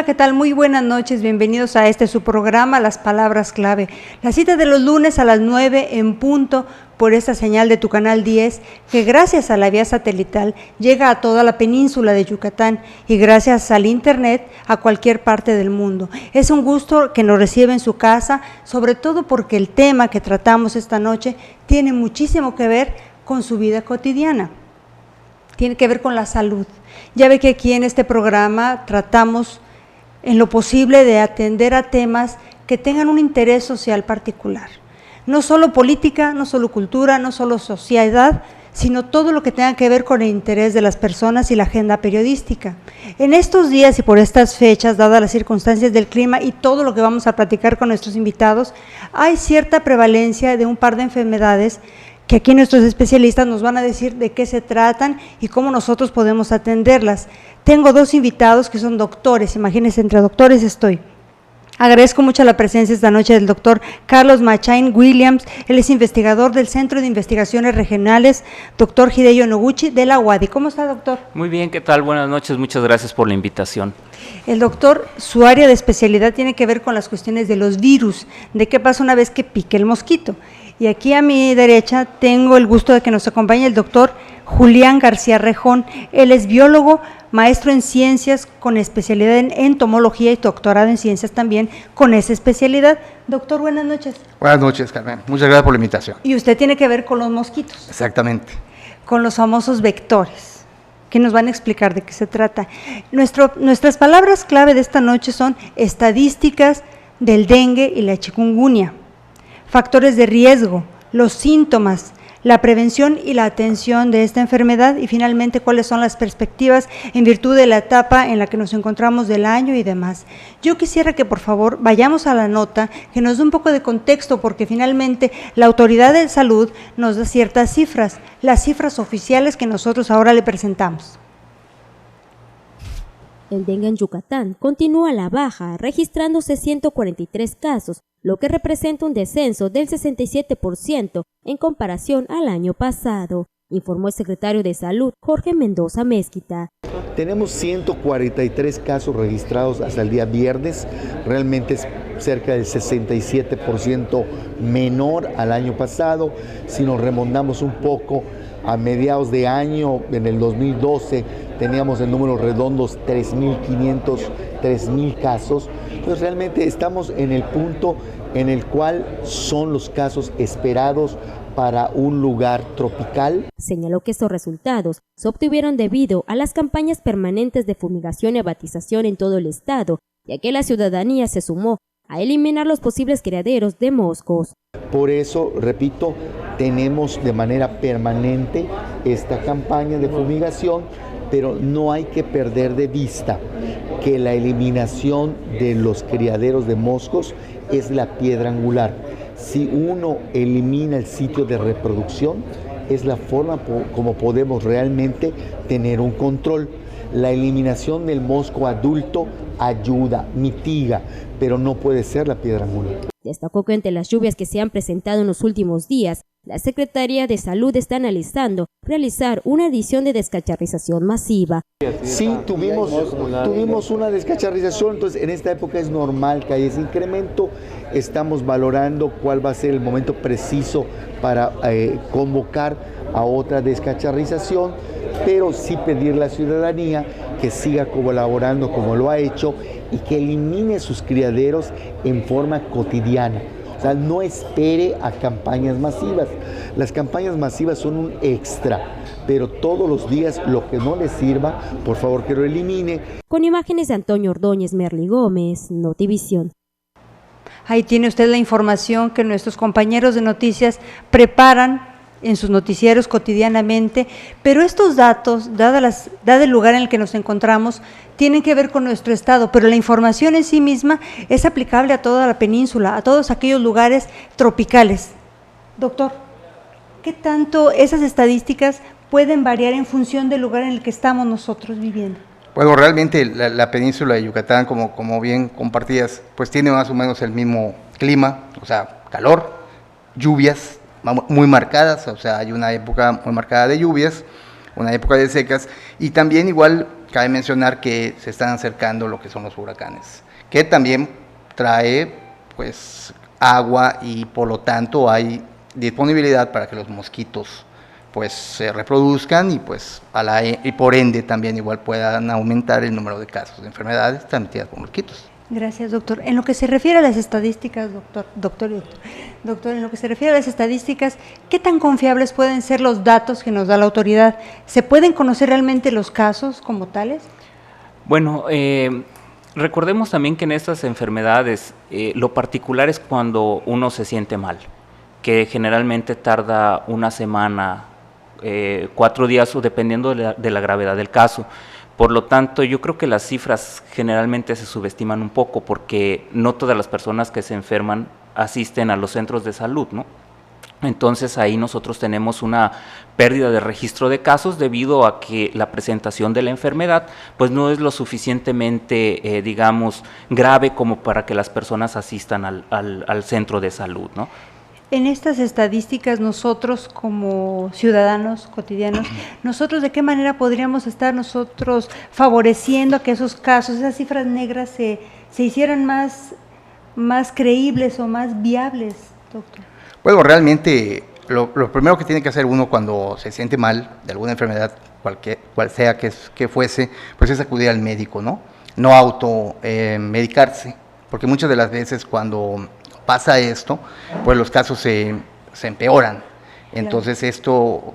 Hola, ¿qué tal? Muy buenas noches, bienvenidos a su programa, Las Palabras Clave. La cita de los lunes a las 9 en punto por esta señal de tu canal 10, que gracias a la vía satelital llega a toda la península de Yucatán y gracias al internet a cualquier parte del mundo. Es un gusto que nos reciba en su casa, sobre todo porque el tema que tratamos esta noche tiene muchísimo que ver con su vida cotidiana. Tiene que ver con la salud. Ya ve que aquí en este programa tratamos en lo posible de atender a temas que tengan un interés social particular. No solo política, no solo cultura, no solo sociedad, sino todo lo que tenga que ver con el interés de las personas y la agenda periodística. En estos días y por estas fechas, dadas las circunstancias del clima y todo lo que vamos a platicar con nuestros invitados, hay cierta prevalencia de un par de enfermedades que aquí nuestros especialistas nos van a decir de qué se tratan y cómo nosotros podemos atenderlas. Tengo dos invitados que son doctores, imagínense, entre doctores estoy. Agradezco mucho la presencia esta noche del doctor Carlos Machain Williams, él es investigador del Centro de Investigaciones Regionales, doctor Hideo Noguchi de la UADY. ¿Cómo está, doctor? Muy bien, ¿qué tal? Buenas noches, muchas gracias por la invitación. El doctor, su área de especialidad tiene que ver con las cuestiones de los virus, de qué pasa una vez que pique el mosquito. Y aquí a mi derecha tengo el gusto de que nos acompañe el doctor Julián García Rejón. Él es biólogo, maestro en ciencias con especialidad en entomología y doctorado en ciencias también con esa especialidad. Doctor, buenas noches. Buenas noches, Carmen. Muchas gracias por la invitación. Y usted tiene que ver con los mosquitos. Exactamente. Con los famosos vectores, que nos van a explicar de qué se trata. Nuestras palabras clave de esta noche son estadísticas del dengue y la chikungunya, factores de riesgo, los síntomas, la prevención y la atención de esta enfermedad y finalmente cuáles son las perspectivas en virtud de la etapa en la que nos encontramos del año y demás. Yo quisiera que por favor vayamos a la nota, que nos dé un poco de contexto porque finalmente la autoridad de salud nos da ciertas cifras, las cifras oficiales que nosotros ahora le presentamos. El dengue en Yucatán continúa a la baja, registrándose 143 casos, lo que representa un descenso del 67% en comparación al año pasado, informó el secretario de Salud, Jorge Mendoza Mezquita. Tenemos 143 casos registrados hasta el día viernes, realmente es cerca del 67% menor al año pasado. Si nos remontamos un poco a mediados de año, en el 2012, teníamos en números redondos 3.500, 3.000 casos. Entonces realmente estamos en el punto en el cual son los casos esperados para un lugar tropical. Señaló que estos resultados se obtuvieron debido a las campañas permanentes de fumigación y abatización en todo el estado, ya que la ciudadanía se sumó a eliminar los posibles criaderos de moscos. Por eso, repito, tenemos de manera permanente esta campaña de fumigación, pero no hay que perder de vista que la eliminación de los criaderos de moscos es la piedra angular. Si uno elimina el sitio de reproducción, es la forma como podemos realmente tener un control. La eliminación del mosco adulto ayuda, mitiga, pero no puede ser la piedra angular. Destacó que ante las lluvias que se han presentado en los últimos días, la Secretaría de Salud está analizando realizar una edición de descacharrización masiva. Sí, tuvimos una descacharrización, entonces en esta época es normal que haya ese incremento. Estamos valorando cuál va a ser el momento preciso para convocar a otra descacharrización, pero sí pedir a la ciudadanía que siga colaborando como lo ha hecho y que elimine sus criaderos en forma cotidiana. O sea, no espere a campañas masivas. Las campañas masivas son un extra, pero todos los días lo que no le sirva, por favor que lo elimine. Con imágenes de Antonio Ordóñez, Merly Gómez, Notivisión. Ahí tiene usted la información que nuestros compañeros de noticias preparan en sus noticieros cotidianamente, pero estos datos, dado el lugar en el que nos encontramos, tienen que ver con nuestro estado, pero la información en sí misma es aplicable a toda la península, a todos aquellos lugares tropicales. Doctor, ¿qué tanto esas estadísticas pueden variar en función del lugar en el que estamos nosotros viviendo? Bueno, realmente la península de Yucatán, como bien compartías, pues tiene más o menos el mismo clima, o sea, calor, lluvias muy marcadas, o sea, hay una época muy marcada de lluvias, una época de secas, y también igual cabe mencionar que se están acercando lo que son los huracanes, que también trae pues agua y por lo tanto hay disponibilidad para que los mosquitos pues se reproduzcan y pues y por ende también igual puedan aumentar el número de casos de enfermedades transmitidas por mosquitos. Gracias, doctor. En lo que se refiere a las estadísticas, doctor, en lo que se refiere a las estadísticas, ¿qué tan confiables pueden ser los datos que nos da la autoridad? ¿Se pueden conocer realmente los casos como tales? Bueno, recordemos también que en estas enfermedades lo particular es cuando uno se siente mal, que generalmente tarda una semana, 4 días o dependiendo de la gravedad del caso. Por lo tanto, yo creo que las cifras generalmente se subestiman un poco porque no todas las personas que se enferman asisten a los centros de salud, ¿no? Entonces ahí nosotros tenemos una pérdida de registro de casos debido a que la presentación de la enfermedad pues no es lo suficientemente, digamos, grave como para que las personas asistan al centro de salud, ¿no? En estas estadísticas nosotros como ciudadanos cotidianos, ¿nosotros de qué manera podríamos estar nosotros favoreciendo a que esos casos, esas cifras negras se hicieran más creíbles o más viables, doctor? Bueno, realmente lo primero que tiene que hacer uno cuando se siente mal de alguna enfermedad, cual sea que fuese, pues es acudir al médico, ¿no? No medicarse, porque muchas de las veces cuando pasa esto, pues los casos se empeoran. Entonces esto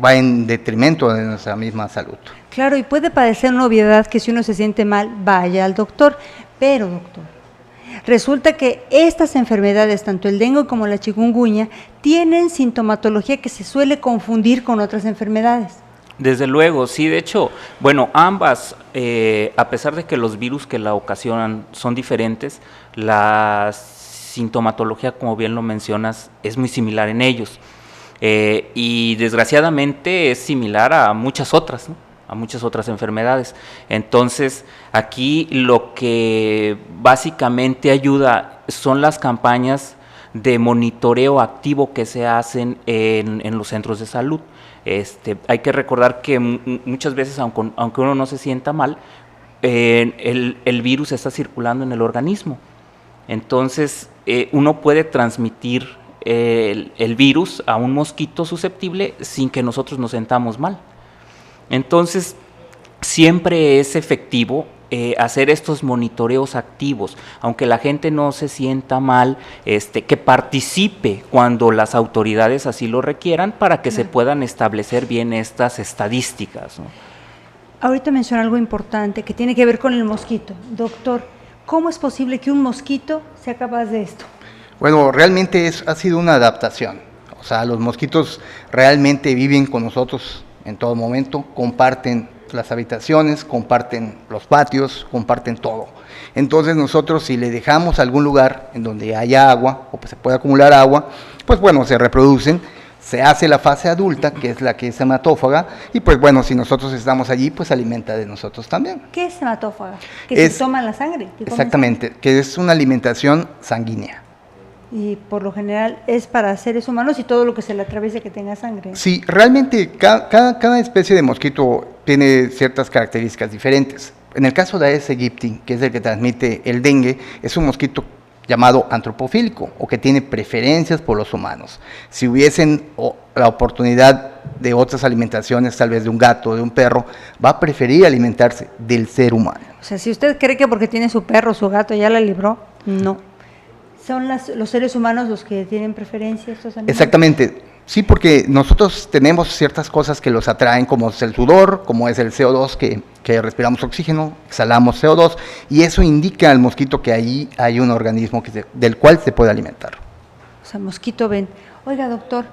va en detrimento de nuestra misma salud. Claro, y puede parecer una obviedad que si uno se siente mal, vaya al doctor, pero doctor, resulta que estas enfermedades, tanto el dengue como la chikungunya, tienen sintomatología que se suele confundir con otras enfermedades. Desde luego, sí, de hecho, bueno, ambas, a pesar de que los virus que la ocasionan son diferentes, la sintomatología, como bien lo mencionas, es muy similar en ellos. Y desgraciadamente es similar a muchas otras, ¿no? A muchas otras enfermedades. Entonces, aquí lo que básicamente ayuda son las campañas de monitoreo activo que se hacen en los centros de salud. Hay que recordar que muchas veces, aunque uno no se sienta mal, el virus está circulando en el organismo. Entonces, uno puede transmitir el virus a un mosquito susceptible sin que nosotros nos sentamos mal. Entonces, siempre es efectivo hacer estos monitoreos activos, aunque la gente no se sienta mal, que participe cuando las autoridades así lo requieran para que se puedan establecer bien estas estadísticas, ¿no? Ahorita menciona algo importante que tiene que ver con el mosquito. Doctor, ¿cómo es posible que un mosquito sea capaz de esto? Bueno, realmente ha sido una adaptación. O sea, los mosquitos realmente viven con nosotros en todo momento, comparten las habitaciones, comparten los patios, comparten todo. Entonces nosotros, si le dejamos algún lugar en donde haya agua o pues se puede acumular agua, pues bueno, se reproducen, se hace la fase adulta, que es la que es hematófaga, y pues bueno, si nosotros estamos allí, pues se alimenta de nosotros también. ¿Qué es hematófaga? Que se toma la sangre. Exactamente, que es una alimentación sanguínea. Y por lo general es para seres humanos y todo lo que se le atraviese que tenga sangre. Sí, realmente cada especie de mosquito tiene ciertas características diferentes. En el caso de Aedes aegypti, que es el que transmite el dengue, es un mosquito llamado antropofílico o que tiene preferencias por los humanos. Si hubiesen la oportunidad de otras alimentaciones, tal vez de un gato o de un perro, va a preferir alimentarse del ser humano. O sea, si usted cree que porque tiene su perro, su gato, ya la libró, no. ¿Son los seres humanos los que tienen preferencia estos animales? Exactamente, sí, porque nosotros tenemos ciertas cosas que los atraen, como es el sudor, como es el CO2, que respiramos oxígeno, exhalamos CO2, y eso indica al mosquito que ahí hay un organismo del cual se puede alimentar. O sea, mosquito ven. Oiga, doctor,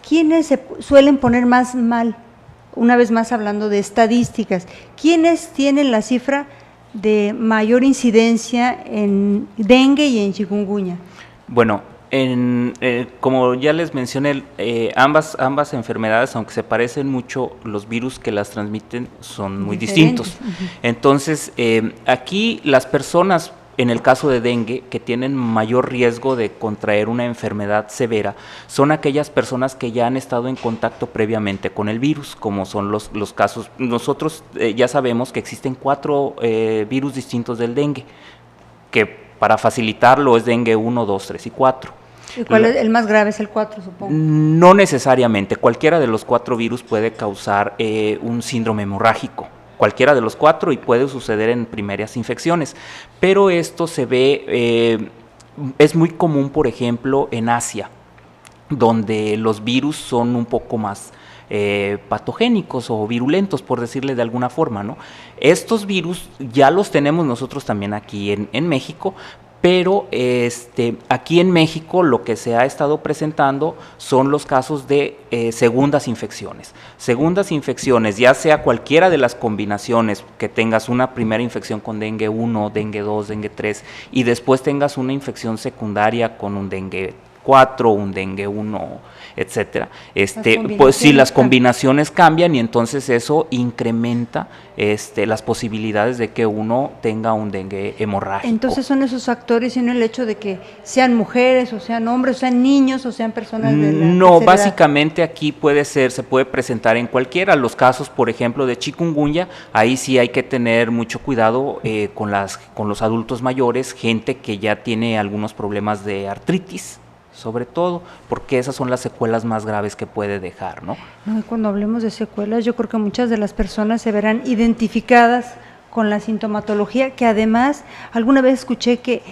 ¿quiénes se suelen poner más mal? Una vez más hablando de estadísticas, ¿quiénes tienen la cifra de mayor incidencia en dengue y en chikungunya? Bueno, como ya les mencioné, ambas enfermedades, aunque se parecen mucho, los virus que las transmiten son muy distintos. Entonces, aquí las personas en el caso de dengue, que tienen mayor riesgo de contraer una enfermedad severa, son aquellas personas que ya han estado en contacto previamente con el virus, como son los casos. Nosotros ya sabemos que existen 4 virus distintos del dengue, que para facilitarlo es dengue 1, 2, 3 y 4. ¿Y cuál es el más grave? Es el 4, supongo. No necesariamente, cualquiera de los 4 virus puede causar un síndrome hemorrágico, cualquiera de los 4, y puede suceder en primeras infecciones, pero esto se ve, es muy común, por ejemplo, en Asia, donde los virus son un poco más patogénicos o virulentos, por decirle de alguna forma, ¿no? Estos virus ya los tenemos nosotros también aquí en México, pero aquí en México lo que se ha estado presentando son los casos de segundas infecciones. Segundas infecciones, ya sea cualquiera de las combinaciones, que tengas una primera infección con dengue 1, dengue 2, dengue 3, y después tengas una infección secundaria con un dengue 4, un dengue 1, etcétera. Pues sí, las combinaciones cambian y entonces eso incrementa las posibilidades de que uno tenga un dengue hemorrágico. Entonces son esos factores y no el hecho de que sean mujeres o sean hombres, o sean niños o sean personas de la No, tercera básicamente aquí se puede presentar en cualquiera. Los casos, por ejemplo, de chikungunya, ahí sí hay que tener mucho cuidado con los adultos mayores, gente que ya tiene algunos problemas de artritis, sobre todo, porque esas son las secuelas más graves que puede dejar, ¿no? No, y cuando hablemos de secuelas, yo creo que muchas de las personas se verán identificadas con la sintomatología, que además alguna vez escuché que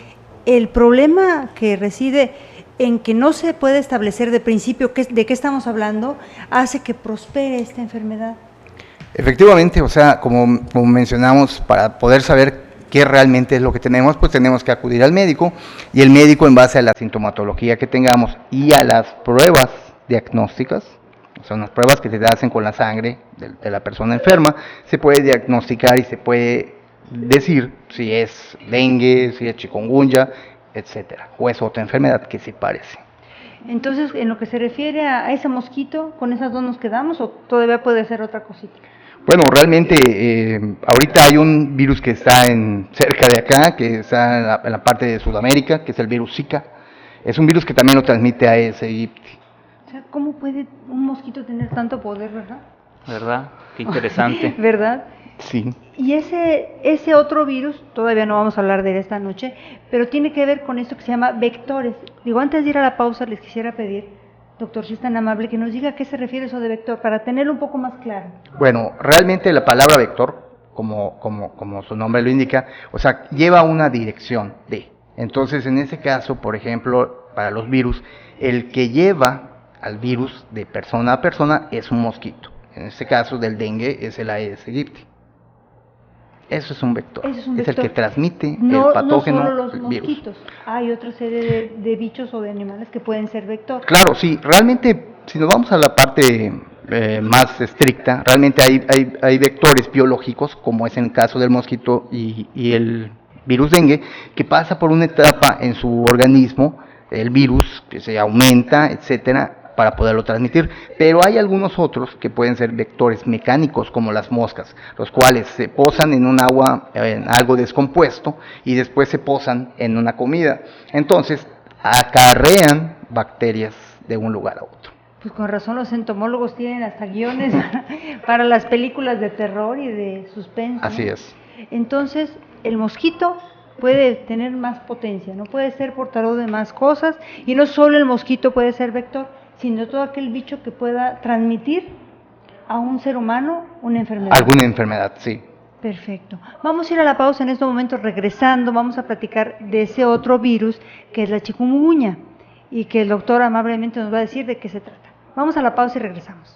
el problema que reside en que no se puede establecer de principio de qué estamos hablando, hace que prospere esta enfermedad. Efectivamente, o sea, como mencionamos, para poder saber qué realmente es lo que tenemos, pues tenemos que acudir al médico, y el médico, en base a la sintomatología que tengamos y a las pruebas diagnósticas, son las pruebas que se hacen con la sangre de la persona enferma, se puede diagnosticar y se puede decir si es dengue, si es chikungunya, etcétera, o es otra enfermedad que se parece. Entonces, en lo que se refiere a ese mosquito, ¿con esas dos nos quedamos o todavía puede ser otra cosita? Bueno, realmente ahorita hay un virus que está cerca de acá, que está en la parte de Sudamérica, que es el virus Zika. Es un virus que también lo transmite Aedes aegypti. O sea, ¿cómo puede un mosquito tener tanto poder, verdad? ¿Verdad? Qué interesante. ¿Verdad? Sí. Y ese otro virus, todavía no vamos a hablar de él esta noche, pero tiene que ver con esto que se llama vectores. Digo, antes de ir a la pausa, les quisiera pedir, doctor, si es tan amable, que nos diga a qué se refiere eso de vector, para tenerlo un poco más claro. Bueno, realmente la palabra vector, como su nombre lo indica, o sea, lleva una dirección de. Entonces, en ese caso, por ejemplo, para los virus, el que lleva al virus de persona a persona es un mosquito. En este caso del dengue es el Aedes aegypti. Eso es un vector. Eso es un vector. Es el que transmite no, el patógeno, no solo los el mosquitos, virus. hay otra serie de bichos o de animales que pueden ser vector. Claro, sí, realmente, si nos vamos a la parte más estricta, realmente hay vectores biológicos, como es en el caso del mosquito y el virus dengue, que pasa por una etapa en su organismo, el virus que se aumenta, etcétera, para poderlo transmitir, pero hay algunos otros que pueden ser vectores mecánicos, como las moscas, los cuales se posan en un agua, en algo descompuesto, y después se posan en una comida. Entonces, acarrean bacterias de un lugar a otro. Pues con razón los entomólogos tienen hasta guiones para las películas de terror y de suspenso. Así ¿no? es. Entonces, el mosquito puede tener más potencia, no puede ser portador de más cosas, y no solo el mosquito puede ser vector, sino todo aquel bicho que pueda transmitir a un ser humano una enfermedad. Alguna enfermedad, sí. Perfecto. Vamos a ir a la pausa en estos momentos. Regresando, vamos a platicar de ese otro virus que es la chikungunya y que el doctor amablemente nos va a decir de qué se trata. Vamos a la pausa y regresamos.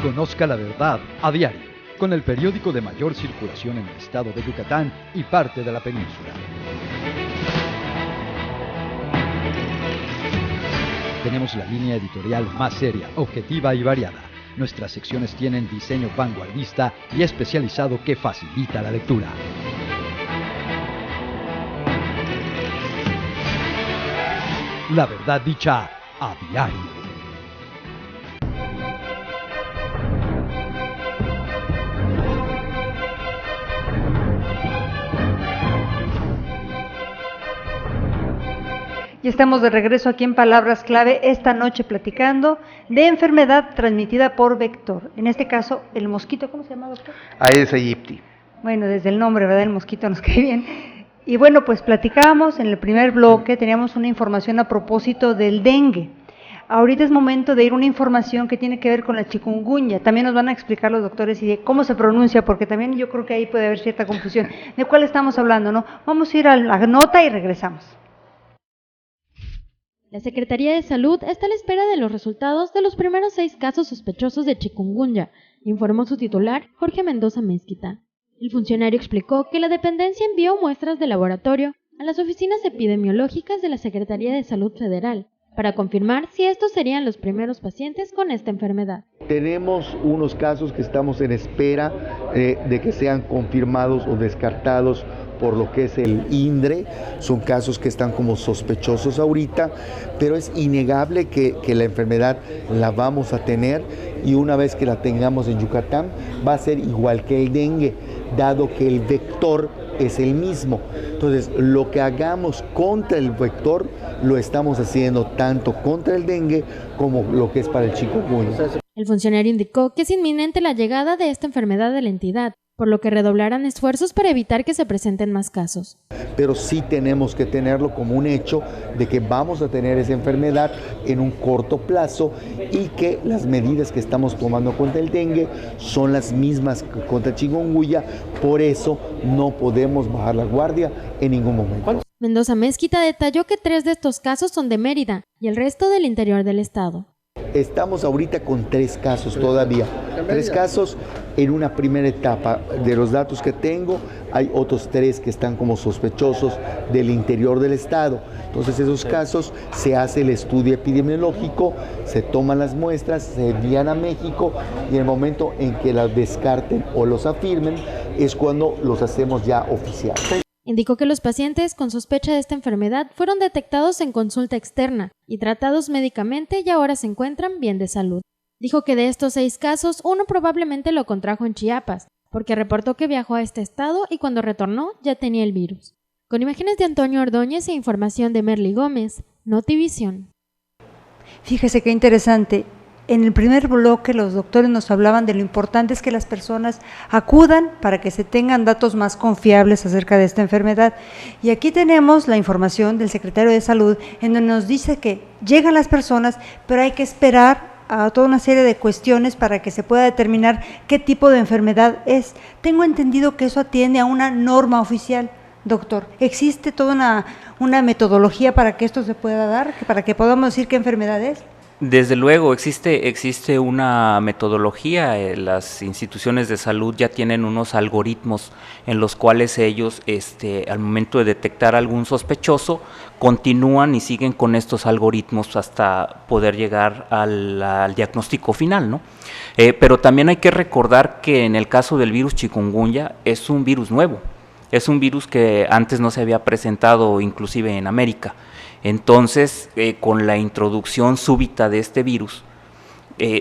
Conozca la verdad a diario, con el periódico de mayor circulación en el estado de Yucatán y parte de la península. Tenemos la línea editorial más seria, objetiva y variada. Nuestras secciones tienen diseño vanguardista y especializado que facilita la lectura. La verdad dicha a diario. Y estamos de regreso aquí en Palabras Clave, esta noche platicando de enfermedad transmitida por vector. En este caso, el mosquito, ¿cómo se llama, doctor? Aedes aegypti. Bueno, desde el nombre, ¿verdad? El mosquito nos cae bien. Y bueno, pues platicábamos en el primer bloque, teníamos una información a propósito del dengue. Ahorita es momento de ir a una información que tiene que ver con la chikungunya. También nos van a explicar los doctores y de cómo se pronuncia, porque también yo creo que ahí puede haber cierta confusión. ¿De cuál estamos hablando, no? Vamos a ir a la nota y regresamos. La Secretaría de Salud está a la espera de los resultados de los primeros 6 casos sospechosos de chikungunya, informó su titular, Jorge Mendoza Mezquita. El funcionario explicó que la dependencia envió muestras de laboratorio a las oficinas epidemiológicas de la Secretaría de Salud Federal para confirmar si estos serían los primeros pacientes con esta enfermedad. Tenemos unos casos que estamos en espera de que sean confirmados o descartados por lo que es el INDRE. Son casos que están como sospechosos ahorita, pero es innegable que la enfermedad la vamos a tener, y una vez que la tengamos en Yucatán va a ser igual que el dengue, dado que el vector es el mismo. Entonces, lo que hagamos contra el vector lo estamos haciendo tanto contra el dengue como lo que es para el chikungunya. El funcionario indicó que es inminente la llegada de esta enfermedad a la entidad, por lo que redoblarán esfuerzos para evitar que se presenten más casos. Pero sí tenemos que tenerlo como un hecho de que vamos a tener esa enfermedad en un corto plazo, y que las medidas que estamos tomando contra el dengue son las mismas que contra el chikungunya. Por eso no podemos bajar la guardia en ningún momento. Mendoza Mezquita detalló que 3 de estos casos son de Mérida y el resto del interior del estado. Estamos ahorita con 3 casos todavía, 3 casos en una primera etapa. De los datos que tengo, hay otros 3 que están como sospechosos del interior del estado. Entonces, esos casos se hace el estudio epidemiológico, se toman las muestras, se envían a México, y en el momento en que las descarten o los afirmen es cuando los hacemos ya oficiales. Indicó que los pacientes con sospecha de esta enfermedad fueron detectados en consulta externa y tratados médicamente, y ahora se encuentran bien de salud. Dijo que de estos 6 casos, uno probablemente lo contrajo en Chiapas, porque reportó que viajó a este estado y cuando retornó ya tenía el virus. Con imágenes de Antonio Ordóñez e información de Merly Gómez, Notivisión. Fíjese qué interesante. En el primer bloque los doctores nos hablaban de lo importante es que las personas acudan para que se tengan datos más confiables acerca de esta enfermedad. Y aquí tenemos la información del secretario de Salud, en donde nos dice que llegan las personas, pero hay que esperar a toda una serie de cuestiones para que se pueda determinar qué tipo de enfermedad es. Tengo entendido que eso atiende a una norma oficial. Doctor, ¿existe toda una metodología para que esto se pueda dar, para que podamos decir qué enfermedad es? Desde luego, existe una metodología. Las instituciones de salud ya tienen unos algoritmos en los cuales ellos, al momento de detectar algún sospechoso, continúan y siguen con estos algoritmos hasta poder llegar al diagnóstico final, ¿no? Pero también hay que recordar que en el caso del virus chikungunya es un virus nuevo, es un virus que antes no se había presentado inclusive en América. Entonces, con la introducción súbita de este virus,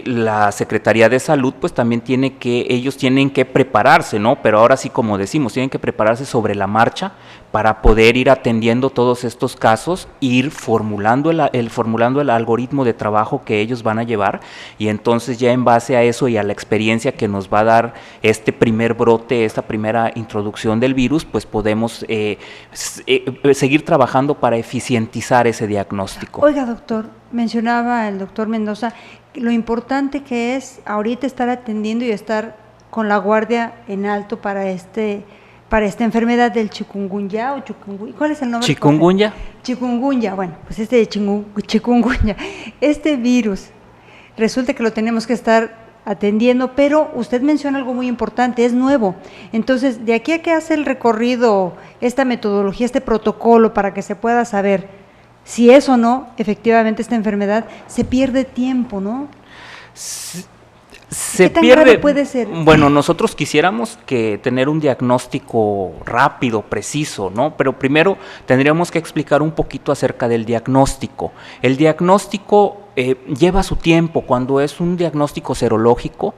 la Secretaría de Salud pues también ellos tienen que prepararse, ¿no? Pero ahora sí, como decimos, tienen que prepararse sobre la marcha para poder ir atendiendo todos estos casos, ir formulando el algoritmo de trabajo que ellos van a llevar, y entonces ya en base a eso y a la experiencia que nos va a dar este primer brote, esta primera introducción del virus, pues podemos seguir trabajando para eficientizar ese diagnóstico. Oiga, doctor, mencionaba el doctor Mendoza lo importante que es ahorita estar atendiendo y estar con la guardia en alto para esta enfermedad del chikungunya o chikungunya. ¿Cuál es el nombre? Chikungunya. Chikungunya, bueno, pues chikungunya. Este virus, resulta que lo tenemos que estar atendiendo, pero usted menciona algo muy importante, es nuevo. Entonces, de aquí a que hace el recorrido, esta metodología, este protocolo para que se pueda saber si es o no efectivamente esta enfermedad, se pierde tiempo, ¿no? Se ¿Qué tan pierde, grave puede ser? Bueno, nosotros quisiéramos que tener un diagnóstico rápido, preciso, ¿no? Pero primero tendríamos que explicar un poquito acerca del diagnóstico. El diagnóstico lleva su tiempo. Cuando es un diagnóstico serológico,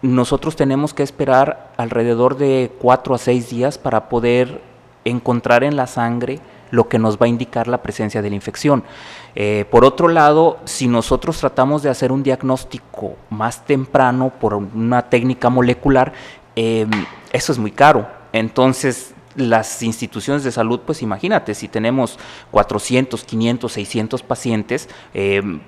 nosotros tenemos que esperar alrededor de 4 a 6 días para poder encontrar en la sangre lo que nos va a indicar la presencia de la infección. Por otro lado, si nosotros tratamos de hacer un diagnóstico más temprano por una técnica molecular, eso es muy caro. Entonces, las instituciones de salud, pues imagínate, si tenemos 400, 500, 600 pacientes,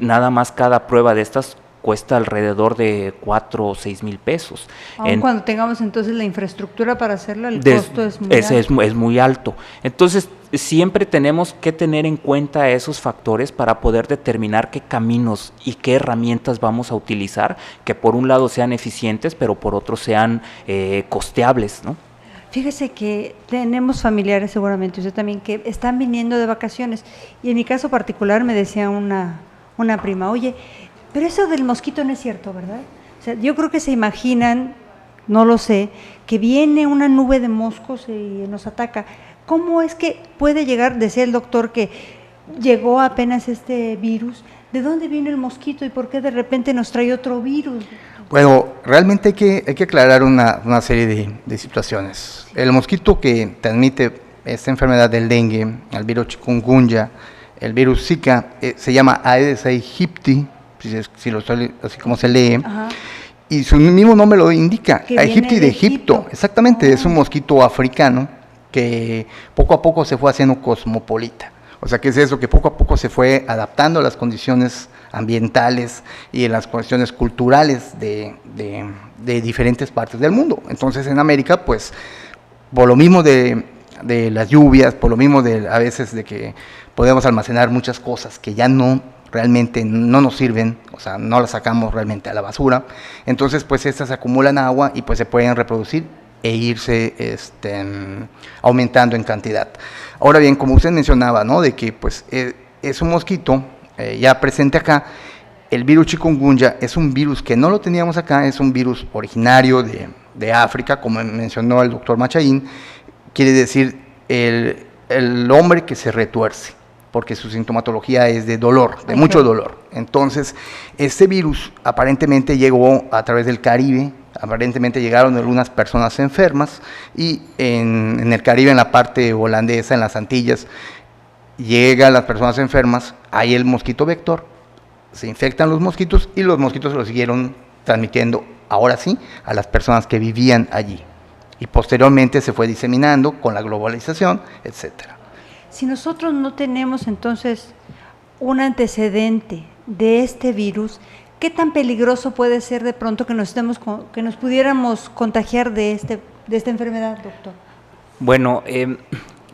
nada más cada prueba de estas cuesta alrededor de 4 o 6 mil pesos. Aun cuando tengamos entonces la infraestructura para hacerlo, el costo es muy alto. Es muy alto. Entonces, siempre tenemos que tener en cuenta esos factores para poder determinar qué caminos y qué herramientas vamos a utilizar, que por un lado sean eficientes, pero por otro sean costeables, ¿no? Fíjese que tenemos familiares, seguramente usted también, que están viniendo de vacaciones, y en mi caso particular me decía una prima, oye, pero eso del mosquito no es cierto, ¿verdad? O sea, yo creo que se imaginan, no lo sé, que viene una nube de moscos y nos ataca. ¿Cómo es que puede llegar, decía el doctor, que llegó apenas este virus? ¿De dónde viene el mosquito y por qué de repente nos trae otro virus? Bueno, realmente hay que aclarar una serie de situaciones. El mosquito que transmite esta enfermedad del dengue, el virus chikungunya, el virus Zika, se llama Aedes aegypti, si lo estoy, así como se lee. Ajá. Y su mismo nombre lo indica, aegypti de Egipto. Exactamente, es un mosquito africano que poco a poco se fue haciendo cosmopolita. O sea, ¿qué es eso? Que poco a poco se fue adaptando a las condiciones ambientales y en las cuestiones culturales de diferentes partes del mundo. Entonces, en América, pues, por lo mismo de las lluvias, por lo mismo a veces de que podemos almacenar muchas cosas que ya realmente no nos sirven, o sea, no las sacamos realmente a la basura, entonces pues estas acumulan agua y pues se pueden reproducir e irse aumentando en cantidad. Ahora bien, como usted mencionaba, ¿no? De que pues es un mosquito ya presente acá, el virus chikungunya es un virus que no lo teníamos acá, es un virus originario de África, como mencionó el doctor Machaín, quiere decir el hombre que se retuerce, porque su sintomatología es de dolor, de mucho dolor. Entonces, este virus aparentemente llegó a través del Caribe, aparentemente llegaron algunas personas enfermas, y en el Caribe, en la parte holandesa, en las Antillas, llegan las personas enfermas, hay el mosquito vector, se infectan los mosquitos, y los mosquitos se los siguieron transmitiendo, ahora sí, a las personas que vivían allí. Y posteriormente se fue diseminando con la globalización, etcétera. Si nosotros no tenemos entonces un antecedente de este virus, ¿qué tan peligroso puede ser de pronto que nos pudiéramos contagiar de esta enfermedad, doctor? Bueno,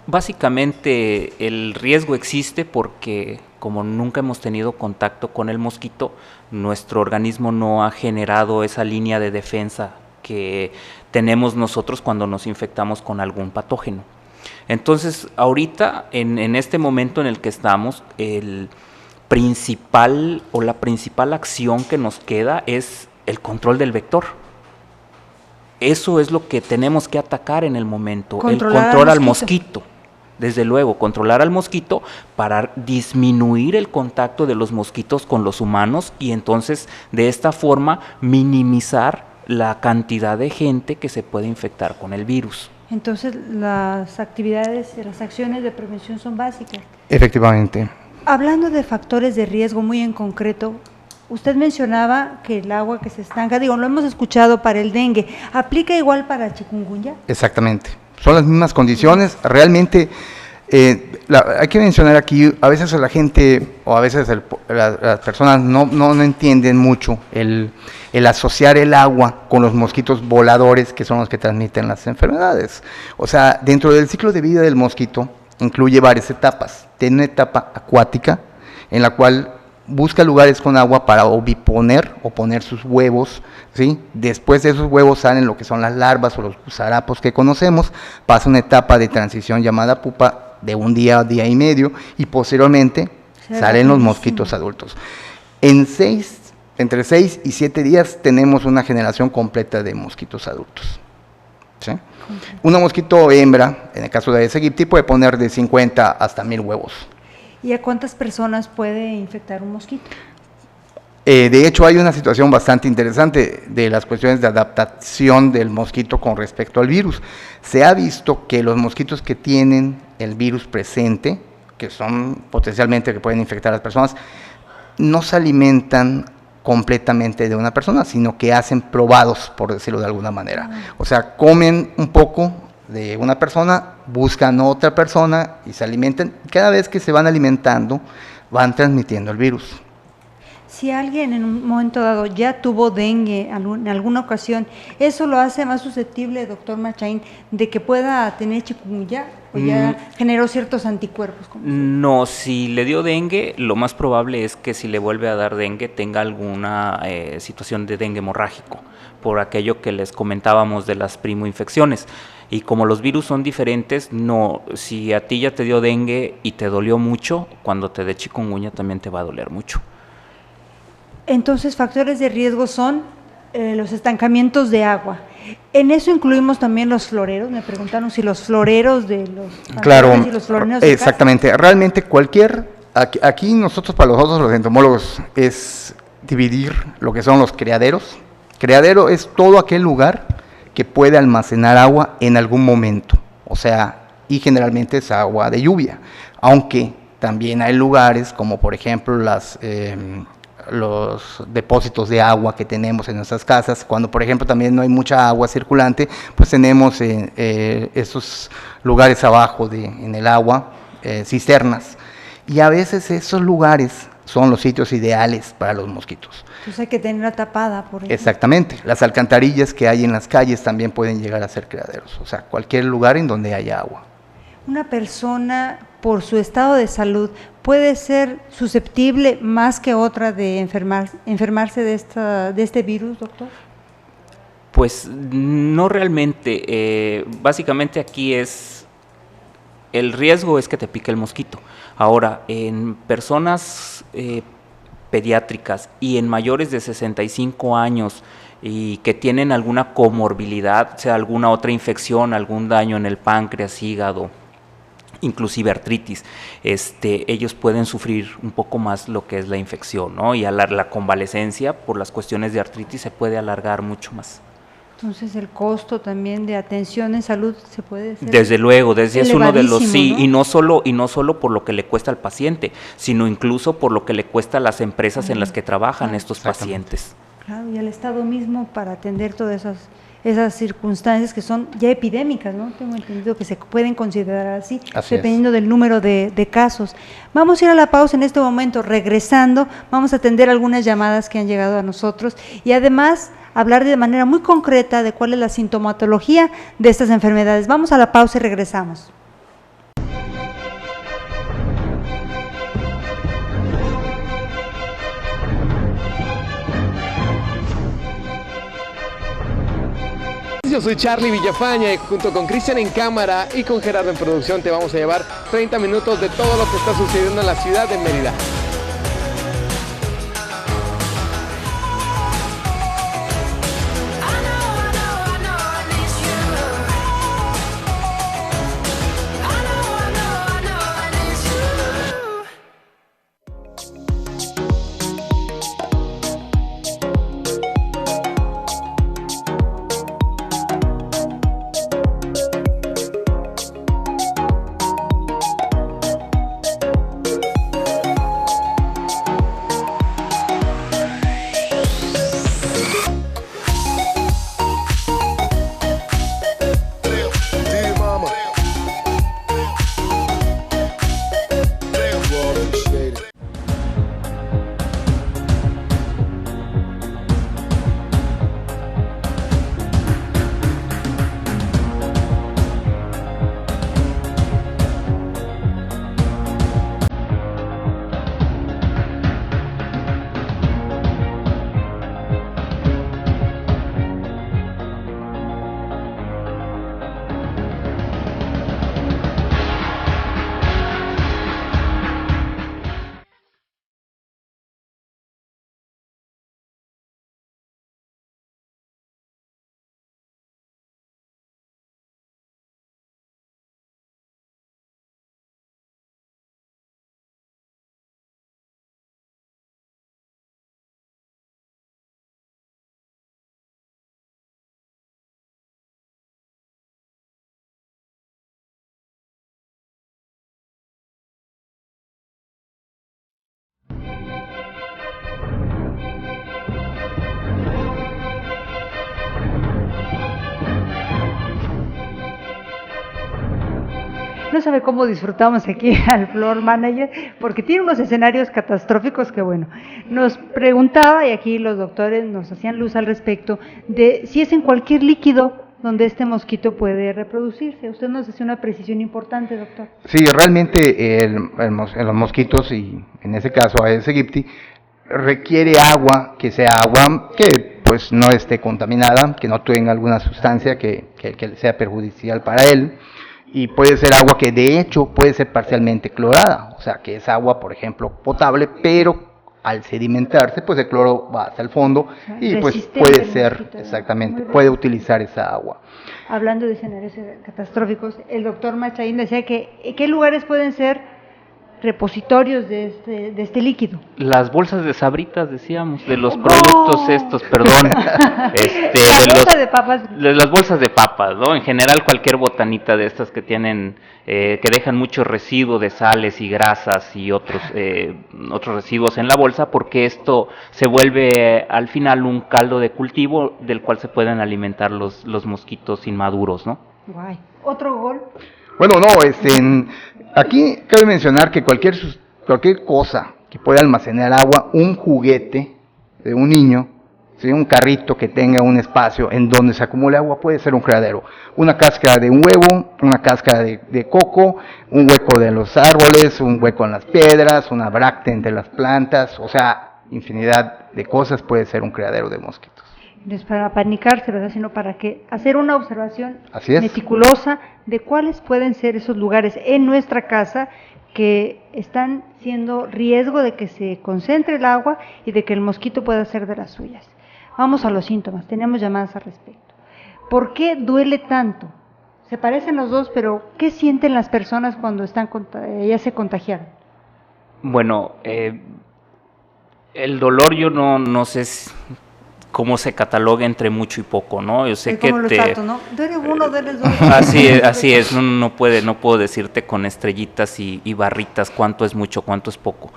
básicamente el riesgo existe porque como nunca hemos tenido contacto con el mosquito, nuestro organismo no ha generado esa línea de defensa que tenemos nosotros cuando nos infectamos con algún patógeno. Entonces, ahorita, en este momento en el que estamos, la principal acción que nos queda es el control del vector. Eso es lo que tenemos que atacar en el momento, el control al mosquito. Desde luego, controlar al mosquito para disminuir el contacto de los mosquitos con los humanos y entonces, de esta forma, minimizar la cantidad de gente que se puede infectar con el virus. Entonces, las actividades y las acciones de prevención son básicas. Efectivamente. Hablando de factores de riesgo muy en concreto, usted mencionaba que el agua que se estanca, lo hemos escuchado para el dengue, ¿aplica igual para chikungunya? Exactamente, son las mismas condiciones, realmente hay que mencionar aquí, a veces la gente o a veces las personas no entienden mucho el asociar el agua con los mosquitos voladores que son los que transmiten las enfermedades. O sea, dentro del ciclo de vida del mosquito incluye varias etapas. Tiene una etapa acuática en la cual busca lugares con agua para oviponer o poner sus huevos, ¿sí? Después de esos huevos salen lo que son las larvas o los gusarapos que conocemos, pasa una etapa de transición llamada pupa de un día a día y medio, y posteriormente salen los mosquitos adultos. Entre 6 y 7 días tenemos una generación completa de mosquitos adultos, ¿sí? Una mosquito hembra, en el caso de Aedes aegypti, puede poner de 50 hasta 1000 huevos. ¿Y a cuántas personas puede infectar un mosquito? De hecho, hay una situación bastante interesante de las cuestiones de adaptación del mosquito con respecto al virus. Se ha visto que los mosquitos que tienen el virus presente, que son potencialmente que pueden infectar a las personas, no se alimentan completamente de una persona, sino que hacen probados, por decirlo de alguna manera. O sea, comen un poco de una persona, buscan otra persona y se alimentan. Cada vez que se van alimentando, van transmitiendo el virus. Si alguien en un momento dado ya tuvo dengue en alguna ocasión, ¿eso lo hace más susceptible, doctor Machain, de que pueda tener chikungunya o ya generó ciertos anticuerpos? No, si le dio dengue, lo más probable es que si le vuelve a dar dengue tenga alguna situación de dengue hemorrágico, por aquello que les comentábamos de las primoinfecciones. Y como los virus son diferentes, no, si a ti ya te dio dengue y te dolió mucho, cuando te dé chikungunya también te va a doler mucho. Entonces, factores de riesgo son los estancamientos de agua. En eso incluimos también los floreros. Me preguntaron si los floreros de los claro, y los floreros de exactamente. casa. Realmente aquí nosotros, para nosotros los entomólogos, es dividir lo que son los criaderos. Criadero es todo aquel lugar que puede almacenar agua en algún momento, o sea, y generalmente es agua de lluvia, aunque también hay lugares como por ejemplo los depósitos de agua que tenemos en nuestras casas. Cuando por ejemplo también no hay mucha agua circulante, pues tenemos esos lugares abajo en el agua, cisternas, y a veces esos lugares son los sitios ideales para los mosquitos. Entonces hay que tenerla tapada, por ejemplo. Exactamente, las alcantarillas que hay en las calles también pueden llegar a ser criaderos, o sea, cualquier lugar en donde haya agua. Una persona, por su estado de salud, puede ser susceptible más que otra de enfermarse de este virus, doctor. Pues no realmente, básicamente aquí el riesgo es que te pique el mosquito. Ahora, en personas pediátricas y en mayores de 65 años y que tienen alguna comorbilidad, sea alguna otra infección, algún daño en el páncreas, hígado, inclusive artritis, ellos pueden sufrir un poco más lo que es la infección, ¿no? Y la convalecencia por las cuestiones de artritis se puede alargar mucho más. Entonces el costo también de atención en salud se puede hacer. Desde luego, es uno de los sí, ¿no? y no solo por lo que le cuesta al paciente, sino incluso por lo que le cuesta a las empresas en las que trabajan estos pacientes. Claro, y al Estado mismo para atender todas esas circunstancias que son ya epidémicas, ¿no? Tengo entendido que se pueden considerar así dependiendo del número de casos. Vamos a ir a la pausa en este momento. Regresando, vamos a atender algunas llamadas que han llegado a nosotros y además hablar de manera muy concreta de cuál es la sintomatología de estas enfermedades. Vamos a la pausa y regresamos. Yo soy Charlie Villafaña y junto con Cristian en cámara y con Gerardo en producción te vamos a llevar 30 minutos de todo lo que está sucediendo en la ciudad de Mérida. No sabe cómo disfrutamos aquí al Floor Manager, porque tiene unos escenarios catastróficos que, bueno, nos preguntaba, y aquí los doctores nos hacían luz al respecto, de si es en cualquier líquido donde este mosquito puede reproducirse. Usted nos hace una precisión importante, doctor. Sí, realmente los mosquitos, y en ese caso Aedes aegypti, requiere agua, que sea agua que pues no esté contaminada, que no tenga alguna sustancia que sea perjudicial para él, y puede ser agua que de hecho puede ser parcialmente clorada, o sea que es agua, por ejemplo, potable, pero al sedimentarse, pues el cloro va hasta el fondo y pues puede ser, exactamente, puede utilizar esa agua. Hablando de escenarios catastróficos, el doctor Machaín decía que ¿qué lugares pueden ser repositorios de este líquido? Las bolsas de Sabritas, decíamos, de los productos estos, perdón, de las bolsas de papas, ¿no? En general cualquier botanita de estas que tienen, que dejan mucho residuo de sales y grasas y otros residuos en la bolsa, porque esto se vuelve al final un caldo de cultivo del cual se pueden alimentar los mosquitos inmaduros, ¿no? Guay. ¿Otro gol? Bueno, no, aquí cabe mencionar que cualquier cosa que pueda almacenar agua, un juguete de un niño, ¿sí? Un carrito que tenga un espacio en donde se acumule agua, puede ser un criadero. Una cáscara de un huevo, una cáscara de coco, un hueco de los árboles, un hueco en las piedras, una bráctea entre las plantas, o sea, infinidad de cosas puede ser un criadero de mosquitos. No es para panicarse, ¿verdad? Sino para hacer una observación meticulosa de cuáles pueden ser esos lugares en nuestra casa que están siendo riesgo de que se concentre el agua y de que el mosquito pueda hacer de las suyas. Vamos a los síntomas, tenemos llamadas al respecto. ¿Por qué duele tanto? Se parecen los dos, pero ¿qué sienten las personas cuando ya se contagiaron? Bueno, el dolor yo no sé cómo se cataloga entre mucho y poco, ¿no? Yo sé como los gatos, ¿no? Duele uno, duele dos. Así es, no puedo decirte con estrellitas y barritas cuánto es mucho, cuánto es poco.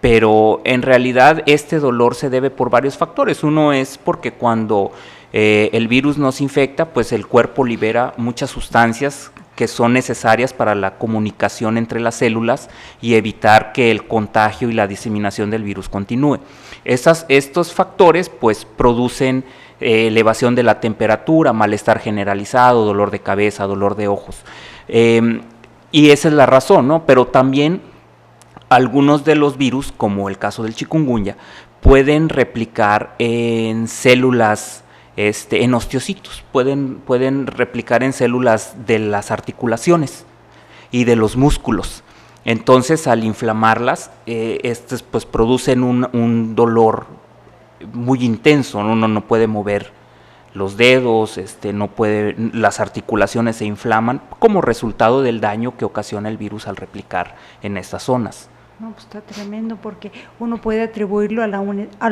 Pero en realidad este dolor se debe por varios factores. Uno es porque cuando el virus nos infecta, pues el cuerpo libera muchas sustancias que son necesarias para la comunicación entre las células y evitar que el contagio y la diseminación del virus continúe. Estos factores pues producen elevación de la temperatura, malestar generalizado, dolor de cabeza, dolor de ojos. Y esa es la razón, ¿no? Pero también algunos de los virus, como el caso del chikungunya, pueden replicar en células, en osteocitos, pueden replicar en células de las articulaciones y de los músculos. Entonces, al inflamarlas, pues producen un dolor muy intenso, ¿no? Uno no puede mover los dedos, las articulaciones se inflaman como resultado del daño que ocasiona el virus al replicar en estas zonas. No, pues está tremendo, porque uno puede atribuirlo a la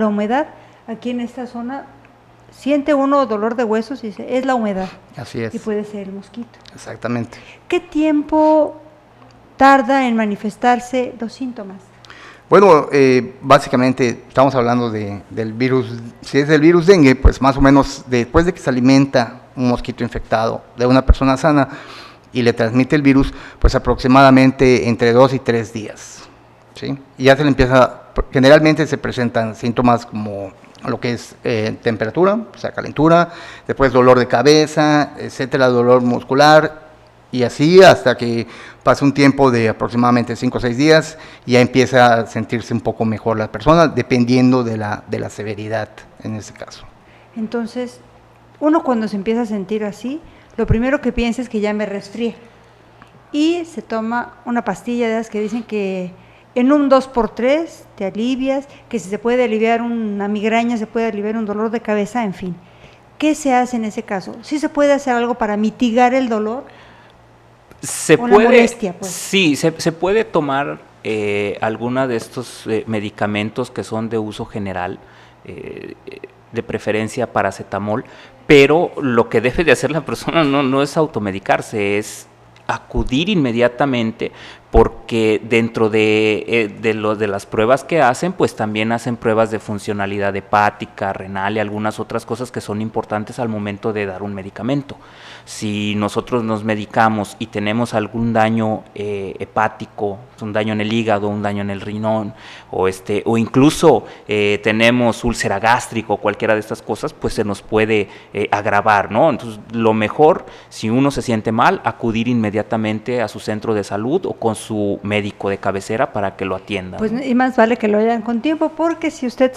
humedad. Aquí en esta zona siente uno dolor de huesos y dice, es la humedad. Así es. Y puede ser el mosquito. Exactamente. ¿Qué tiempo tarda en manifestarse los síntomas? Bueno, básicamente estamos hablando del virus. Si es el virus dengue, pues más o menos después de que se alimenta un mosquito infectado de una persona sana y le transmite el virus, pues aproximadamente entre 2 y 3 días. ¿Sí? Y ya se le empieza, generalmente se presentan síntomas como lo que es temperatura, o sea, calentura, después dolor de cabeza, etcétera, dolor muscular, y así hasta que pasa un tiempo de aproximadamente 5 o 6 días y ya empieza a sentirse un poco mejor la persona, dependiendo de la severidad en este caso. Entonces, uno cuando se empieza a sentir así, lo primero que piensa es que ya me resfrié, y se toma una pastilla de esas que dicen que en un 2x3 te alivias, que si se puede aliviar una migraña, se puede aliviar un dolor de cabeza, en fin. ¿Qué se hace en ese caso? ¿Sí se puede hacer algo para mitigar el dolor? La molestia, pues. Sí, se puede tomar alguna de estos medicamentos que son de uso general, de preferencia paracetamol, pero lo que debe de hacer la persona no es automedicarse, es acudir inmediatamente porque dentro de las pruebas que hacen, pues también hacen pruebas de funcionalidad hepática, renal y algunas otras cosas que son importantes al momento de dar un medicamento. Si nosotros nos medicamos y tenemos algún daño hepático, un daño en el hígado, un daño en el riñón, o incluso tenemos úlcera gástrica o cualquiera de estas cosas, pues se nos puede agravar, ¿no? Entonces, lo mejor, si uno se siente mal, acudir inmediatamente a su centro de salud o con su médico de cabecera para que lo atienda. Pues y más vale que lo hagan con tiempo, porque si usted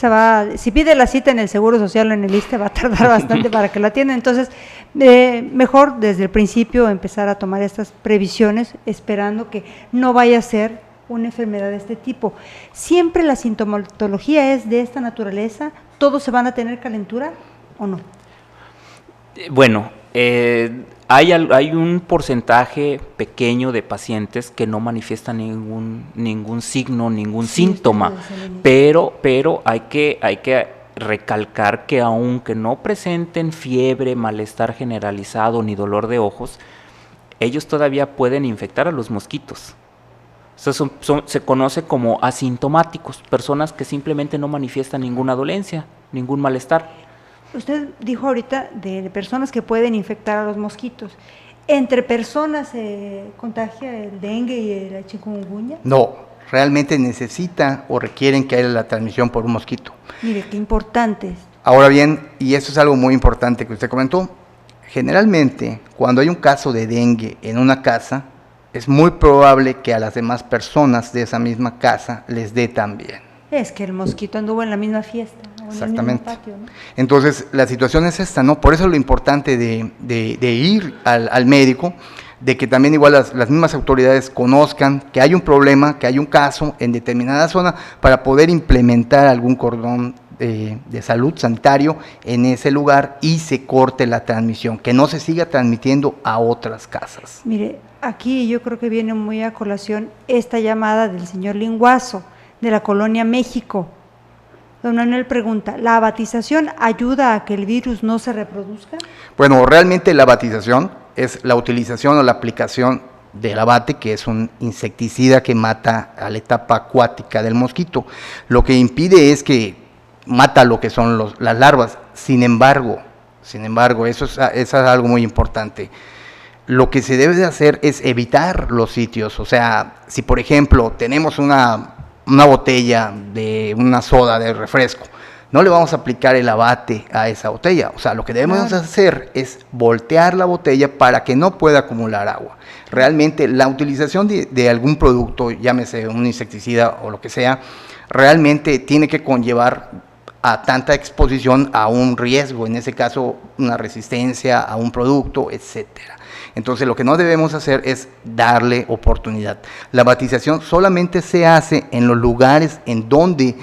si pide la cita en el Seguro Social o en el ISSSTE, va a tardar bastante para que lo atiendan. Entonces, mejor desde el principio empezar a tomar estas previsiones, esperando que no vaya a ser una enfermedad de este tipo. ¿Siempre la sintomatología es de esta naturaleza? ¿Todos se van a tener calentura o no? Bueno, hay un porcentaje pequeño de pacientes que no manifiestan ningún signo, ningún síntoma, pero hay que recalcar que aunque no presenten fiebre, malestar generalizado ni dolor de ojos, ellos todavía pueden infectar a los mosquitos. O sea, se conoce como asintomáticos, personas que simplemente no manifiestan ninguna dolencia, ningún malestar. Usted dijo ahorita de personas que pueden infectar a los mosquitos. ¿Entre personas se contagia el dengue y la chikungunya? No, realmente necesita o requieren que haya la transmisión por un mosquito. Mire, qué importante es. Ahora bien, y eso es algo muy importante que usted comentó, generalmente cuando hay un caso de dengue en una casa, es muy probable que a las demás personas de esa misma casa les dé también. Es que el mosquito anduvo en la misma fiesta. Exactamente. En el mismo patio, ¿no? Entonces, la situación es esta, ¿no? Por eso es lo importante de ir al médico, de que también igual las mismas autoridades conozcan que hay un problema, que hay un caso en determinada zona, para poder implementar algún cordón de salud sanitario en ese lugar y se corte la transmisión, que no se siga transmitiendo a otras casas. Mire, aquí yo creo que viene muy a colación esta llamada del señor Linguazo, de la Colonia México. Don Manuel pregunta, ¿la abatización ayuda a que el virus no se reproduzca? Bueno, realmente la abatización es la utilización o la aplicación del abate, que es un insecticida que mata a la etapa acuática del mosquito. Lo que impide es que mata lo que son las larvas. Sin embargo, eso es algo muy importante. Lo que se debe de hacer es evitar los sitios. O sea, si por ejemplo tenemos una botella de una soda de refresco, no le vamos a aplicar el abate a esa botella. O sea, lo que debemos hacer es voltear la botella para que no pueda acumular agua. Realmente la utilización de algún producto, llámese un insecticida o lo que sea, realmente tiene que conllevar a tanta exposición a un riesgo, en ese caso una resistencia a un producto, etcétera. Entonces lo que no debemos hacer es darle oportunidad. La abatización solamente se hace en los lugares en donde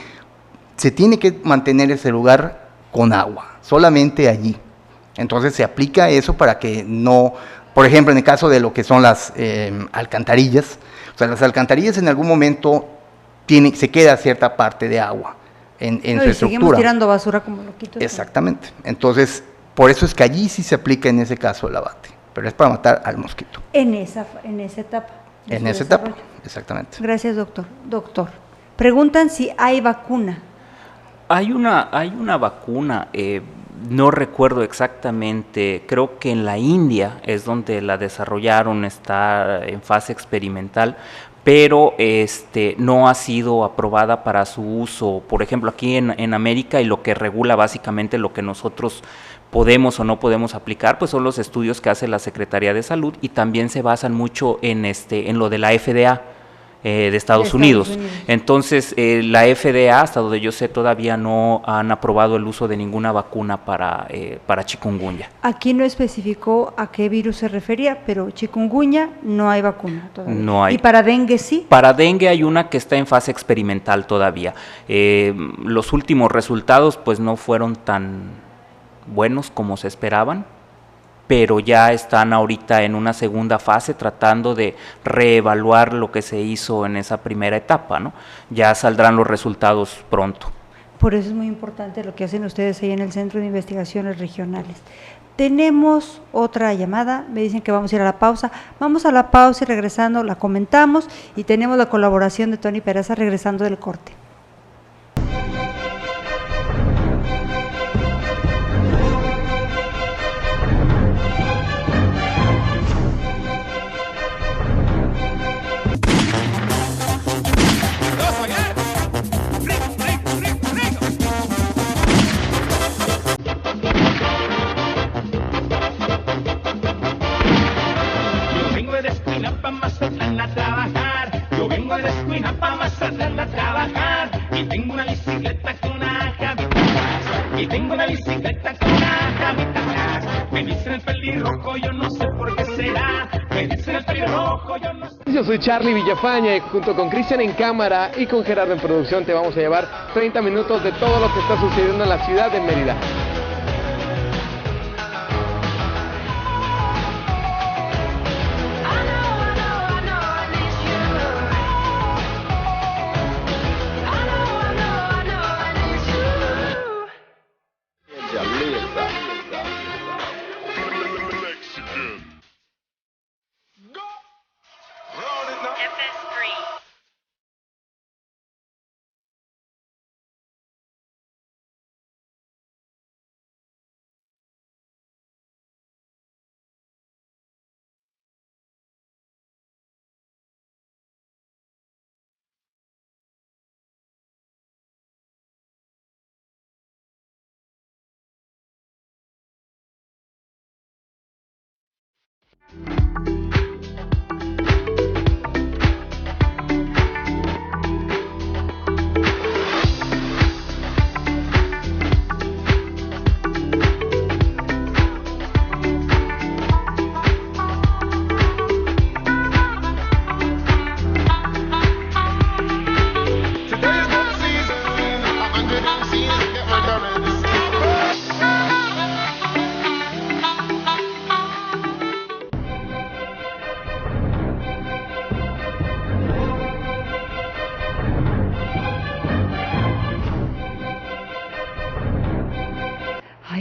se tiene que mantener ese lugar con agua, solamente allí. Entonces se aplica eso para que no, por ejemplo, en el caso de lo que son las alcantarillas, o sea, las alcantarillas en algún momento se queda cierta parte de agua en su estructura. Seguimos tirando basura como loquitos. Exactamente. Entonces, por eso es que allí sí se aplica en ese caso el abate, pero es para matar al mosquito. En esa etapa. En esa etapa, exactamente. Gracias, doctor. Doctor, preguntan si hay vacuna. Hay una vacuna, no recuerdo exactamente, creo que en la India es donde la desarrollaron, está en fase experimental, pero no ha sido aprobada para su uso, por ejemplo, aquí en América, y lo que regula básicamente lo que nosotros podemos o no podemos aplicar, pues son los estudios que hace la Secretaría de Salud, y también se basan mucho en lo de la FDA de Estados Unidos. Entonces, la FDA, hasta donde yo sé, todavía no han aprobado el uso de ninguna vacuna para chikungunya. Aquí no especificó a qué virus se refería, pero chikungunya no hay vacuna todavía. No hay. ¿Y para dengue sí? Para dengue hay una que está en fase experimental todavía. Los últimos resultados pues no fueron tan buenos como se esperaban, pero ya están ahorita en una segunda fase tratando de reevaluar lo que se hizo en esa primera etapa, ¿no? Ya saldrán los resultados pronto. Por eso es muy importante lo que hacen ustedes ahí en el Centro de Investigaciones Regionales. Tenemos otra llamada, me dicen que vamos a ir a la pausa. Vamos a la pausa y regresando la comentamos, y tenemos la colaboración de Tony Peraza regresando del corte. Yo soy Charly Villafaña y junto con Cristian en cámara y con Gerardo en producción te vamos a llevar 30 minutos de todo lo que está sucediendo en la ciudad de Mérida.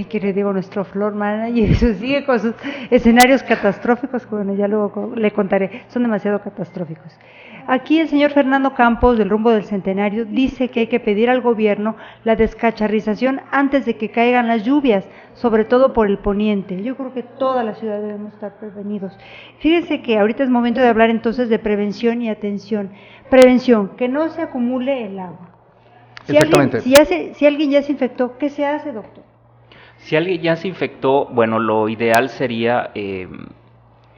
Que le digo, nuestro floor manager sigue con sus escenarios catastróficos, bueno, ya luego le contaré, son demasiado catastróficos. Aquí el señor Fernando Campos, del Rumbo del Centenario, dice que hay que pedir al gobierno la descacharrización antes de que caigan las lluvias, sobre todo por el poniente. Yo creo que toda la ciudad debemos estar prevenidos. Fíjense que ahorita es momento de hablar entonces de prevención y atención. Prevención, que no se acumule el agua. Exactamente. Si alguien ya se infectó, ¿qué se hace, doctor? Si alguien ya se infectó, bueno, lo ideal sería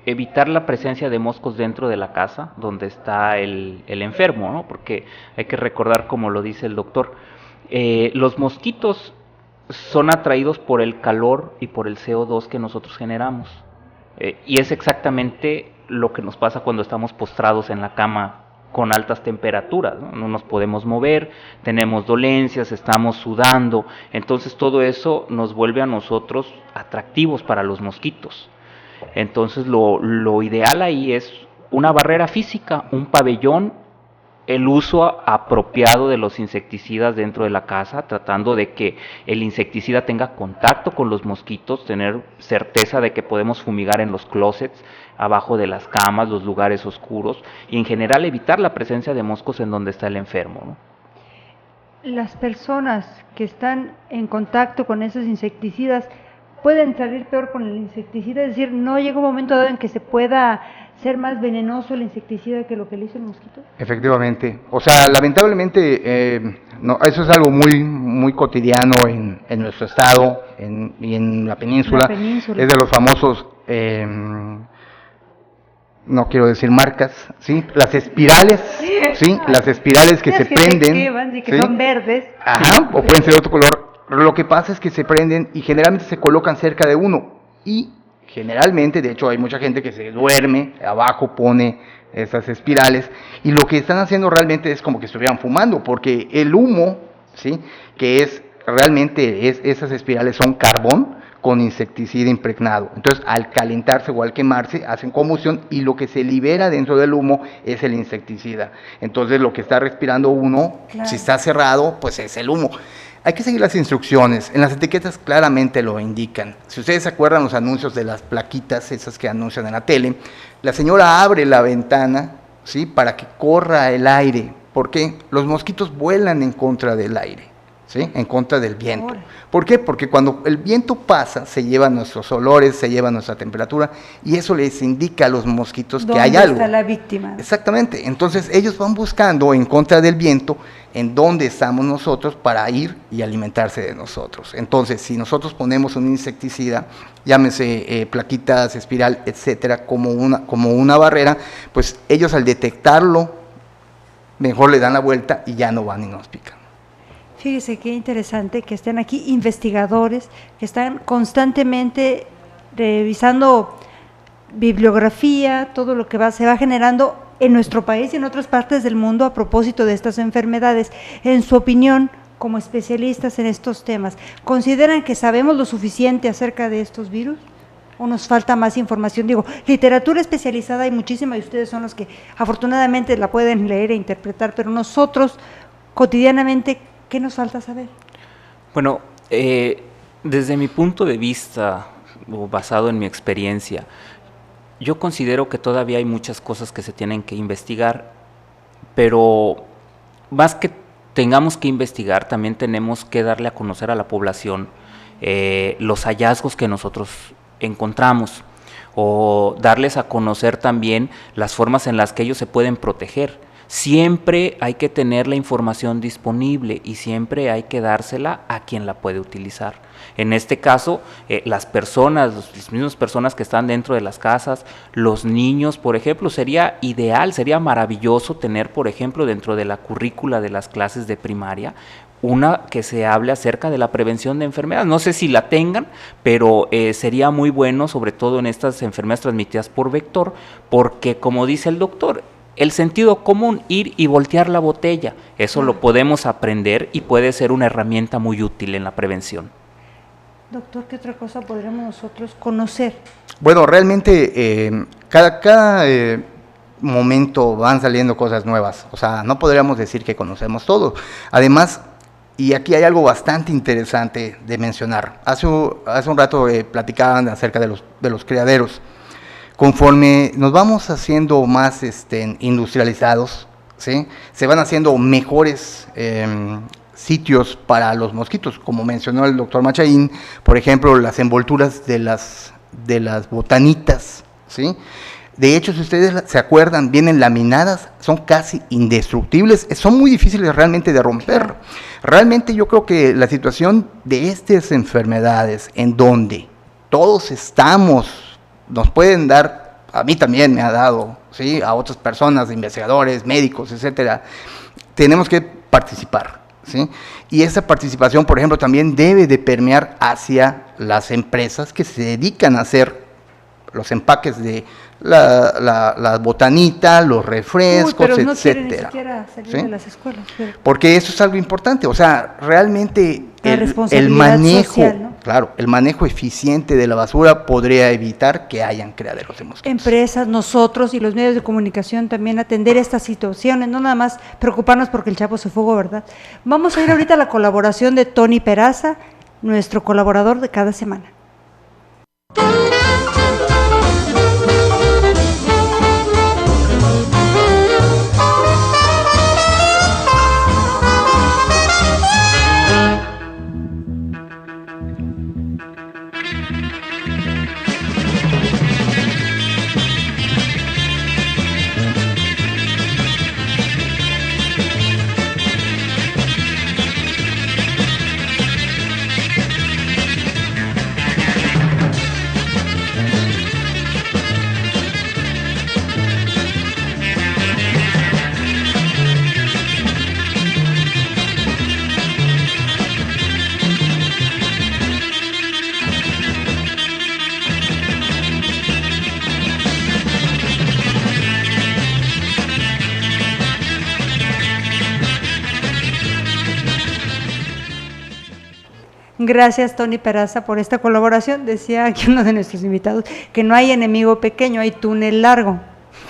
evitar la presencia de moscos dentro de la casa donde está el enfermo, ¿no? Porque hay que recordar, como lo dice el doctor, los mosquitos son atraídos por el calor y por el CO2 que nosotros generamos. Y es exactamente lo que nos pasa cuando estamos postrados en la cama con altas temperaturas, ¿no? Nos podemos mover, tenemos dolencias, estamos sudando, entonces todo eso nos vuelve a nosotros atractivos para los mosquitos. Entonces lo ideal ahí es una barrera física, un pabellón, el uso apropiado de los insecticidas dentro de la casa, tratando de que el insecticida tenga contacto con los mosquitos, tener certeza de que podemos fumigar en los closets, abajo de las camas, los lugares oscuros, y en general evitar la presencia de moscos en donde está el enfermo, ¿no? Las personas que están en contacto con esos insecticidas pueden salir peor con el insecticida, es decir, no llega un momento dado en que se pueda ser más venenoso el insecticida que lo que le hizo el mosquito. Efectivamente, o sea, lamentablemente no, eso es algo muy cotidiano en nuestro estado y en la península. Es de los famosos, no quiero decir marcas, ¿sí? Las espirales, ¿sí? Las espirales que se prenden, se queman, que ¿sí? Son verdes. Ajá, o pueden ser de otro color. Lo que pasa es que se prenden y generalmente se colocan cerca de uno, y generalmente, de hecho hay mucha gente que se duerme, abajo pone esas espirales, y lo que están haciendo realmente es como que estuvieran fumando, porque el humo, ¿sí? Que es realmente, esas espirales son carbón con insecticida impregnado. Entonces, al calentarse o al quemarse, hacen combustión, y lo que se libera dentro del humo es el insecticida. Entonces, lo que está respirando uno, claro, si está cerrado, pues es el humo. Hay que seguir las instrucciones, en las etiquetas claramente lo indican. Si ustedes se acuerdan los anuncios de las plaquitas, esas que anuncian en la tele, la señora abre la ventana, ¿sí?, para que corra el aire. ¿Por qué? Los mosquitos vuelan en contra del aire, ¿sí?, en contra del viento. ¿Por qué? Porque cuando el viento pasa, se llevan nuestros olores, se lleva nuestra temperatura, y eso les indica a los mosquitos que hay algo. ¿Dónde está la víctima? Exactamente. Entonces ellos van buscando en contra del viento en dónde estamos nosotros para ir y alimentarse de nosotros. Entonces, si nosotros ponemos un insecticida, llámese plaquitas, espiral, etcétera, como una barrera, pues ellos al detectarlo, mejor le dan la vuelta y ya no van y nos pican. Fíjese qué interesante que estén aquí investigadores que están constantemente revisando bibliografía, todo lo que se va generando en nuestro país y en otras partes del mundo a propósito de estas enfermedades. En su opinión, como especialistas en estos temas, ¿consideran que sabemos lo suficiente acerca de estos virus? ¿O nos falta más información? Digo, literatura especializada hay muchísima y ustedes son los que afortunadamente la pueden leer e interpretar, pero nosotros cotidianamente, ¿qué nos falta saber? Bueno, desde mi punto de vista, o basado en mi experiencia, yo considero que todavía hay muchas cosas que se tienen que investigar, pero más que tengamos que investigar, también tenemos que darle a conocer a la población los hallazgos que nosotros encontramos, o darles a conocer también las formas en las que ellos se pueden proteger. Siempre hay que tener la información disponible y siempre hay que dársela a quien la puede utilizar. En este caso, las personas, las mismas personas que están dentro de las casas, los niños, por ejemplo, sería ideal, sería maravilloso tener, por ejemplo, dentro de la currícula de las clases de primaria, una que se hable acerca de la prevención de enfermedades. No sé si la tengan, pero sería muy bueno, sobre todo en estas enfermedades transmitidas por vector, porque como dice el doctor, el sentido común, ir y voltear la botella, eso lo podemos aprender y puede ser una herramienta muy útil en la prevención. Doctor, ¿qué otra cosa podremos nosotros conocer? Bueno, realmente cada momento van saliendo cosas nuevas, o sea, no podríamos decir que conocemos todo. Además, y aquí hay algo bastante interesante de mencionar, hace un rato platicaban acerca de los criaderos. Conforme nos vamos haciendo más industrializados, ¿sí?, se van haciendo mejores sitios para los mosquitos, como mencionó el doctor Machaín, por ejemplo, las envolturas de las botanitas, ¿sí? De hecho, si ustedes se acuerdan, vienen laminadas, son casi indestructibles, son muy difíciles realmente de romper. Realmente yo creo que la situación de estas enfermedades, en donde todos nos pueden dar, a mí también me ha dado, ¿sí?, a otras personas, investigadores, médicos, etcétera, tenemos que participar, ¿sí? Y esa participación, por ejemplo, también debe de permear hacia las empresas que se dedican a hacer los empaques de la botanita, los refrescos, pero no etcétera. Ni siquiera salir, ¿sí?, de las escuelas. Pero... Porque eso es algo importante, o sea, realmente el manejo, social, ¿no?, claro, el manejo eficiente de la basura podría evitar que hayan criaderos de mosquitos. Empresas, nosotros y los medios de comunicación también atender estas situaciones, no nada más preocuparnos porque el Chapo se fugó, ¿verdad? Vamos a ir ahorita a la colaboración de Tony Peraza, nuestro colaborador de cada semana. Gracias, Tony Peraza, por esta colaboración. Decía aquí uno de nuestros invitados que no hay enemigo pequeño, hay túnel largo.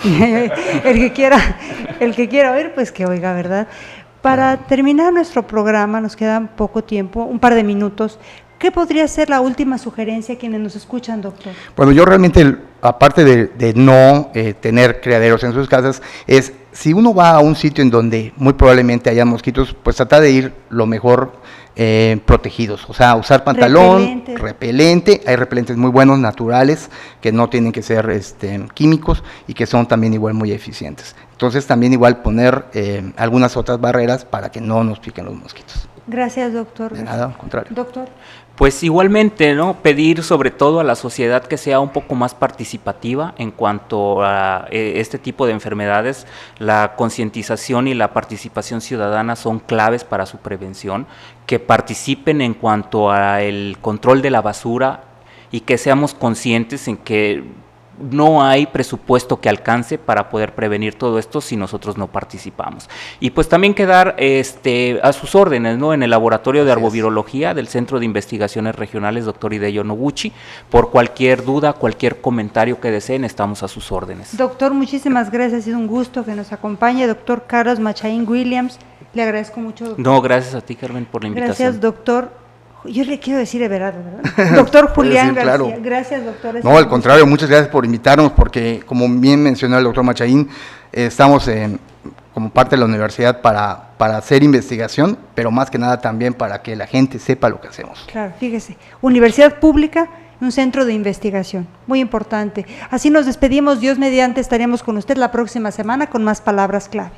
el que quiera oír, pues que oiga, ¿verdad? Para terminar nuestro programa, nos queda poco tiempo, un par de minutos. ¿Qué podría ser la última sugerencia a quienes nos escuchan, doctor? Bueno, yo realmente, aparte de no tener criaderos en sus casas, es si uno va a un sitio en donde muy probablemente haya mosquitos, pues tratar de ir lo mejor protegidos, o sea, usar pantalón, repelente, hay repelentes muy buenos, naturales, que no tienen que ser químicos y que son también igual muy eficientes. Entonces también igual poner algunas otras barreras para que no nos piquen los mosquitos. Gracias, doctor. De nada, al contrario. Doctor. Pues igualmente, ¿no? Pedir sobre todo a la sociedad que sea un poco más participativa en cuanto a este tipo de enfermedades. La concientización y la participación ciudadana son claves para su prevención, que participen en cuanto a el control de la basura y que seamos conscientes en que no hay presupuesto que alcance para poder prevenir todo esto si nosotros no participamos. Y pues también quedar a sus órdenes, ¿no? En el laboratorio de arbovirología del Centro de Investigaciones Regionales, doctor Hideo Noguchi, por cualquier duda, cualquier comentario que deseen, estamos a sus órdenes. Doctor, muchísimas gracias, ha sido un gusto que nos acompañe. Doctor Carlos Machaín Williams, le agradezco mucho, doctor. No, gracias a ti, Carmen, por la invitación. Gracias, doctor. Yo le quiero decir Everardo, ¿verdad? Doctor Julián decir, García, claro. Gracias, doctor. No, al contrario, muchas gracias por invitarnos, porque como bien mencionó el doctor Machaín, estamos como parte de la universidad para hacer investigación, pero más que nada también para que la gente sepa lo que hacemos. Claro, fíjese, universidad pública, un centro de investigación, muy importante. Así nos despedimos, Dios mediante, estaremos con usted la próxima semana con más palabras clave.